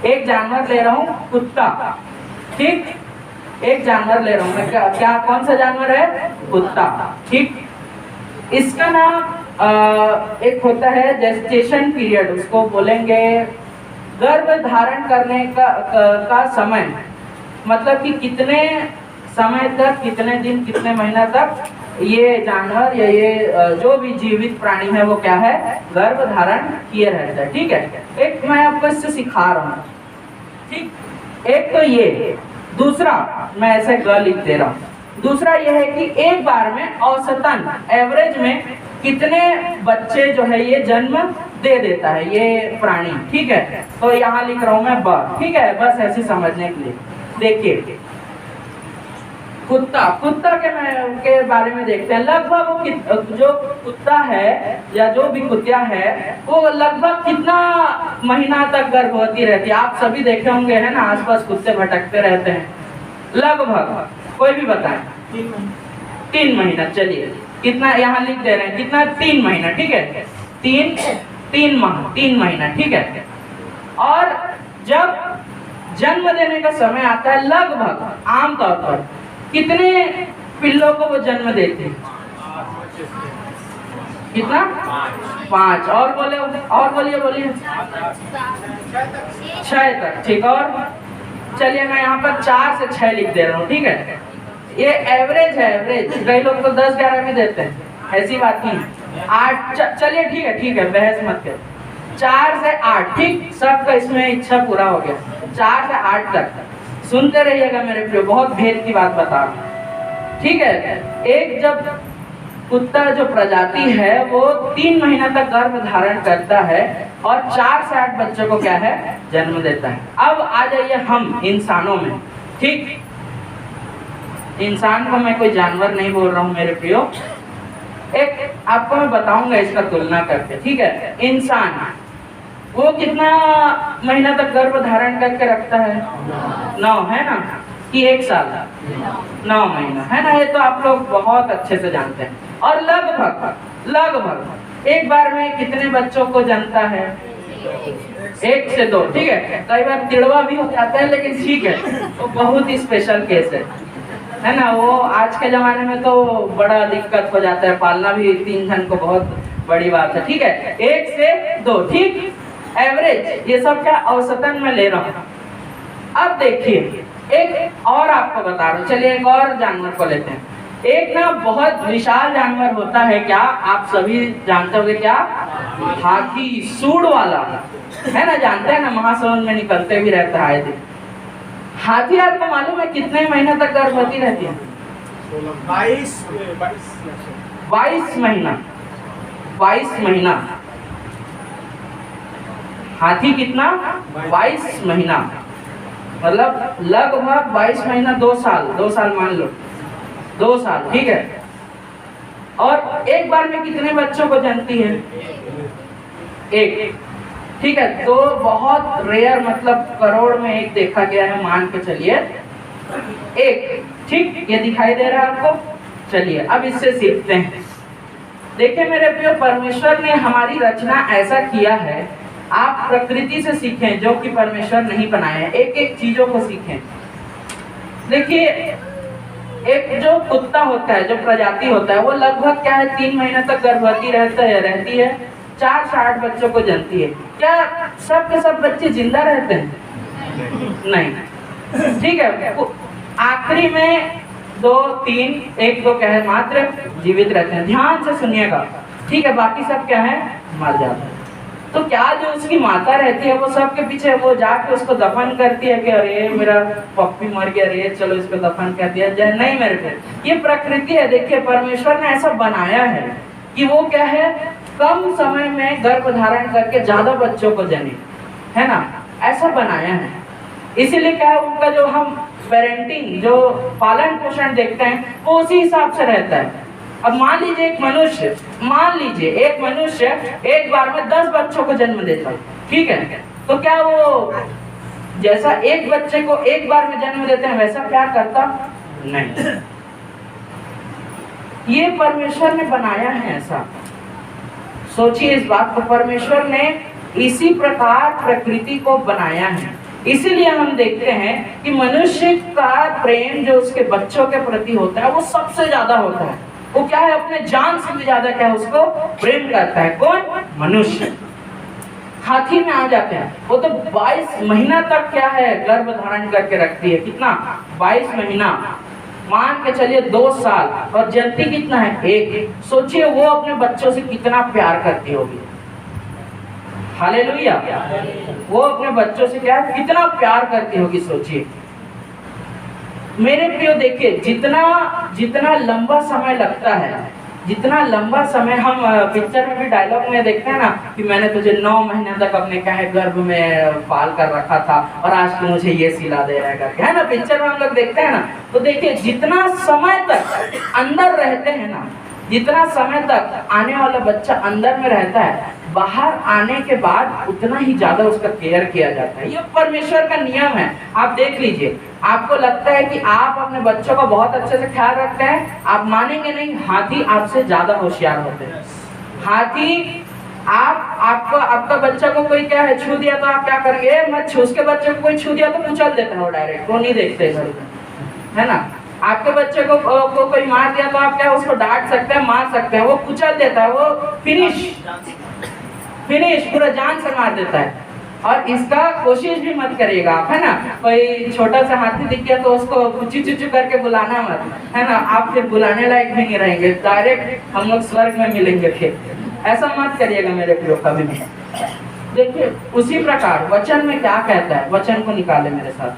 एक जानवर ले रहा हूँ कुत्ता, ठीक, एक जानवर ले रहा हूँ मैं, क्या कौन सा जानवर है? कुत्ता, ठीक। इसका नाम एक होता है जेस्टेशन पीरियड, उसको बोलेंगे गर्भ धारण करने का समय, मतलब कि कितने समय तक, कितने दिन, कितने महीना तक ये जानवर या ये जो भी जीवित प्राणी है वो क्या है? गर्भ धारण किए रहता है, ठीक है। एक मैं आपको इससे सिखा रहा हूँ, ठीक। एक तो ये, दूसरा मैं ऐसे ग लिख दे रहा हूँ। दूसरा यह है कि एक बार में औसतन एवरेज में कितने बच्चे जो है ये जन्म दे देता है ये प्राणी, ठीक है। तो यहाँ लिख रहा हूं मैं ब, ठीक है, बस ऐसे समझने के लिए। देखिए कुत्ता, कुत्ता के बारे में देखते हैं। लगभग जो कुत्ता है या जो भी कुतिया है वो लगभग कितना महीना तक गर्भवती रहती है? आप सभी देखे होंगे, है ना, आसपास कुत्ते भटकते रहते हैं। लगभग कोई भी बताएं। 3 महीना। चलिए कितना यहाँ लिख दे रहे हैं, कितना? 3 महीना, ठीक है। 3 माह, 3 महीना, ठीक है। और जब जन्म देने का समय आता है, लगभग आमतौर पर कितने पिल्लों को वो जन्म देते हैं? कितना? 5। और बोले, और बोलिए 6 तक, ठीक। और चलिए मैं यहाँ पर 4 से 6 लिख दे रहा हूँ, ठीक है। ये एवरेज है, एवरेज। कई लोग तो 10-11 में देते हैं, ऐसी बात नहीं। 8, चलिए ठीक है, बहस मत करो। 4 से 8, ठीक, सबका इसमें इच्छा पूरा हो गया। 4 से 8 तक सुनते रहिएगा मेरे प्रियो, बहुत भेद की बात बता रहा हूं, ठीक है। एक जब कुत्ता जो प्रजाति है वो 3 महीना तक गर्भ धारण करता है और 4 से 8 बच्चों को क्या है? जन्म देता है। अब आ जाइए हम इंसानों में, ठीक। इंसान को मैं कोई जानवर नहीं बोल रहा हूँ मेरे प्रियो, एक आपको मैं बताऊंगा इसका तुलना करके, ठीक है। इंसान वो कितना महीना तक गर्भ धारण करके रखता है? 9, है ना, कि 1 साल? 9 महीना, है ना। ये तो आप लोग बहुत अच्छे से जानते हैं। और लगभग एक बार में कितने बच्चों को जन्मता है? 1 से 2, ठीक है। कई बार तिड़वा भी हो जाता है, लेकिन ठीक है, वो बहुत ही स्पेशल केस है ना। वो आज के जमाने में तो बड़ा दिक्कत हो जाता है, पालना भी 3 जन को बहुत बड़ी बात है, ठीक है। 1 से 2, ठीक, एवरेज। ये सब क्या औसतन में ले रहा हूँ। अब देखिए एक और आपको बता रहा हूँ, चलिए एक और जानवर को लेते हैं। एक ना बहुत विशाल जानवर होता है, क्या आप सभी जानते होंगे? क्या? हाथी, सूंड वाला, है ना, जानते हैं ना, महासमुंद में निकलते भी रहता है। हाथी आपको मालूम है कितने महीने तक गर्भवती रहती है? 22 महीना। 22 महीना। हाथी कितना? 22 महीना, मतलब लगभग 22 महीना, 2 साल मान लो, 2 साल, ठीक है। और एक बार में कितने बच्चों को जन्मती है? 1, ठीक है। तो बहुत रेयर, मतलब करोड़ में 1 देखा गया है, मान के चलिए 1, ठीक। ये दिखाई दे रहा है आपको? चलिए अब इससे सीखते हैं। देखिए मेरे प्रिय, परमेश्वर ने हमारी रचना ऐसा किया है, आप प्रकृति से सीखें जो कि परमेश्वर नहीं बनाया है, एक चीजों को सीखें। देखिए एक जो कुत्ता होता है, जो प्रजाति होता है, वो लगभग क्या है, 3 महीने तक गर्भवती रहती है, 4 से 8 बच्चों को जन्मती है। क्या सब के सब बच्चे जिंदा रहते हैं? नहीं, ठीक है। आखिरी में 2, 3, 1, 2 क्या है, मात्र जीवित रहते हैं। ध्यान से सुनिएगा, ठीक है। बाकी सब क्या है, मर जाते हैं। तो क्या जो उसकी माता रहती है वो सबके पीछे वो जाके उसको दफन करती है कि अरे मेरा पप्पी मर गया, अरे चलो इसको दफन कर दिया जाए? नहीं मेरे पे, ये प्रकृति है। देखिए परमेश्वर ने ऐसा बनाया है कि वो क्या है, कम समय में गर्भ धारण करके ज्यादा बच्चों को जने, है ना, ऐसा बनाया है। इसीलिए क्या है, उनका जो हम पेरेंटिंग, जो पालन पोषण देखते हैं, वो उसी हिसाब से रहता है। अब मान लीजिए एक मनुष्य एक बार में 10 बच्चों को जन्म देता है, ठीक है। तो क्या वो जैसा एक बच्चे को एक बार में जन्म देते हैं वैसा प्यार करता? नहीं। ये परमेश्वर ने बनाया है ऐसा। सोचिए इस बात को, परमेश्वर ने इसी प्रकार प्रकृति को बनाया है। इसीलिए हम देखते हैं कि मनुष्य का प्रेम जो उसके बच्चों के प्रति होता है वो सबसे ज्यादा होता है। वो क्या है, अपने जान से भी ज्यादा क्या है उसको प्रेम करता है। कौन? मनुष्य। हाथी में आ जाते हैं, वो तो 22 महीना तक क्या है गर्भ धारण करके रखती है। कितना? 22 महीना, मान के चलिए 2 साल, और जनती कितना है? 1। सोचिए वो अपने बच्चों से कितना प्यार करती होगी। हालेलुया। वो अपने बच्चों से क्या है, कितना प्यार करती होगी, सोचिए। मेरे प्रियो देखिए, जितना जितना लंबा समय लगता है, जितना लंबा समय, हम पिक्चर में भी डायलॉग में देखते हैं ना कि मैंने तुझे 9 महीने तक अपने क्या है गर्भ में पाल कर रखा था और आज तू मुझे ये सिला दे रहा है करके, है ना, पिक्चर में हम लोग देखते हैं ना। तो देखिए जितना समय तक अंदर रहते हैं ना, जितना समय तक आने वाला बच्चा अंदर में रहता है, बाहर आने के बाद उतना ही ज्यादा उसका केयर किया जाता है। ये परमेश्वर का नियम है। आप देख लीजिए, आपको लगता है कि आप अपने बच्चों का बहुत अच्छे से ख्याल रखते हैं, आप मानेंगे नहीं, हाथी आपसे ज्यादा होशियार होते हैं। हाथी, आपका बच्चा को कोई क्या है छू दिया तो आप क्या करेंगे? मत छू। उसके बच्चे को कोई छू दिया तो कुचल देता है वो डायरेक्ट, वो नहीं देखते इधर, है ना। आपके बच्चे को कोई मार दिया तो आप क्या उसको डांट सकते हैं, मार सकते हैं, वो कुचल देता है, वो फिनिश पूरा जान से मार देता है। और इसका कोशिश भी मत करिएगा आप, है ना। कोई छोटा सा हाथी दिख गया तो उसको कुची चुचू करके बुलाना मत, है ना। आप फिर बुलाने लायक भी नहीं रहेंगे, डायरेक्ट हम लोग स्वर्ग में मिलेंगे फिर। ऐसा मत करिएगा मेरे प्रियो कभी भी। देखिए उसी प्रकार वचन में क्या कहता है, वचन को निकाले मेरे साथ,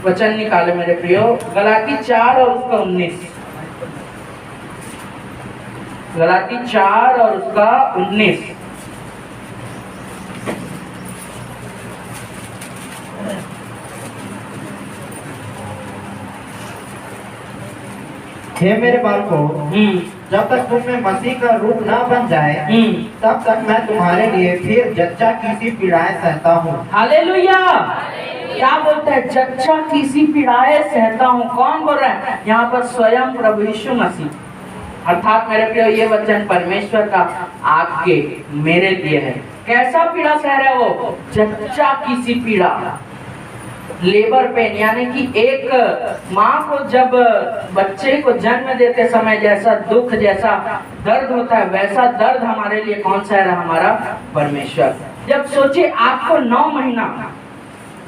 वचन निकाले मेरे प्रियो। गलाती 4 और उसका 19, गलाती 4 और उसका 19। हे मेरे बालकों, जब तक तुम में मसीह का रूप न बन जाए तब तक मैं तुम्हारे लिए फिर जच्चा की सी पीड़ाएं सहता हूँ। हालेलुया। क्या बोलता है? जच्चा की सी पीड़ाएं सहता हूँ। कौन बोल रहा है यहाँ पर? स्वयं प्रभु यीशु मसीह। अर्थात मेरे प्रियो ये वचन परमेश्वर का आपके मेरे लिए है। कैसा पीड़ा सह रहा है वो? जच्चा की सी पीड़ा, लेबर पेन, यानी कि एक माँ को जब बच्चे को जन्म देते समय जैसा दुख, जैसा दर्द होता है, वैसा दर्द हमारे लिए कौन सा है? हमारा परमेश्वर। जब सोचिए आपको 9 महीना,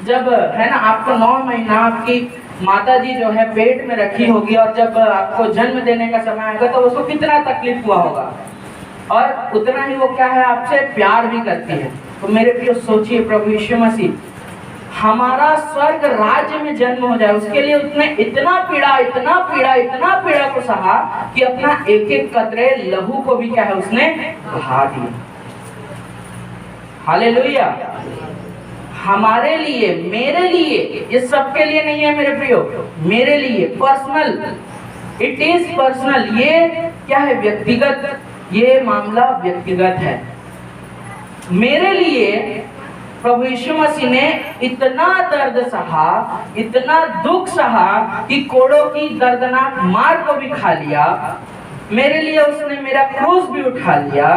जब है ना, आपको 9 महीना आपकी माता जी जो है पेट में रखी होगी, और जब आपको जन्म देने का समय आएगा तो उसको कितना तकलीफ हुआ होगा, और उतना ही वो क्या है आपसे प्यार भी करती है। तो मेरे प्रिय सोचिए, प्रभु यीशु मसीह हमारा स्वर्ग राज्य में जन्म हो जाए, उसके लिए उसने इतना पीड़ा, इतना पीड़ा, इतना पीड़ा को सहा कि अपना एक एक कतरे लहू को भी क्या है उसने बहा दिया। हालेलुया। हमारे लिए, मेरे लिए, ये सबके लिए नहीं है मेरे प्रियो, मेरे लिए पर्सनल, इट इज पर्सनल। ये क्या है? व्यक्तिगत, ये मामला व्यक्तिगत है। मेरे लिए प्रभु यीशु मसीह ने इतना दर्द सहा, इतना दुख सहा कि कोड़ों की दर्दनाक मार को भी खा लिया। मेरे लिए उसने मेरा क्रूस भी उठा लिया,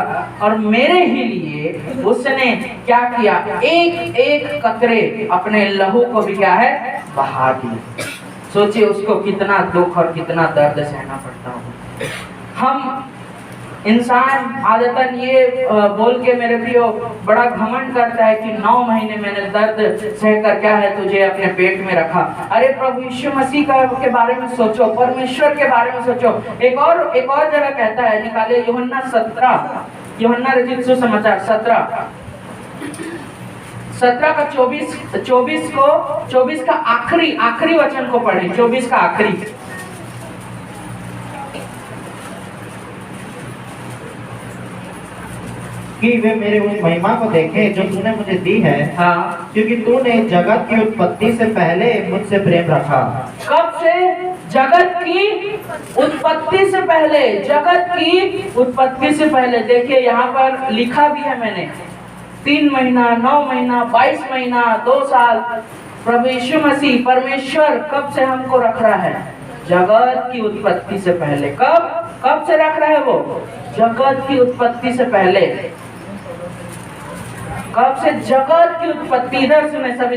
और मेरे ही लिए उसने क्या किया? एक एक कतरे अपने लहू को भी क्या है बहा दिया। सोचिए उसको कितना दुख और कितना दर्द सहना पड़ता हो। हम इंसान आदतन ये बोल के मेरे प्रियो बड़ा घमंड करता है कि 9 महीने मैंने दर्द सहकर क्या है तुझे अपने पेट में रखा। अरे प्रभु यीशु मसीह के बारे में सोचो, परमेश्वर के बारे में सोचो। एक और जगह कहता है, निकाले यूहन्ना 17, यूहन्ना रचित सुसमाचार 17 का 24 का आखिरी वचन को पढ़े, 24 का आखिरी। कि वे मेरे उस महिमा को देखे जो तूने मुझे दी है। हाँ, क्योंकि तूने जगत की उत्पत्ति से पहले मुझसे प्रेम रखा। कब से? जगत की उत्पत्ति से पहले, जगत की उत्पत्ति से पहले। देखिए यहाँ पर लिखा भी है मैंने, 3 महीना, 9 महीना, 22 महीना, 2 साल। प्रभु यीशु मसीह परमेश्वर कब से हमको रख रहा है? जगत की उत्पत्ति से पहले। कब से रख रहा है वो? जगत की उत्पत्ति से पहले। कब से जगत की उत्पत्ति, इधर सुने सभी।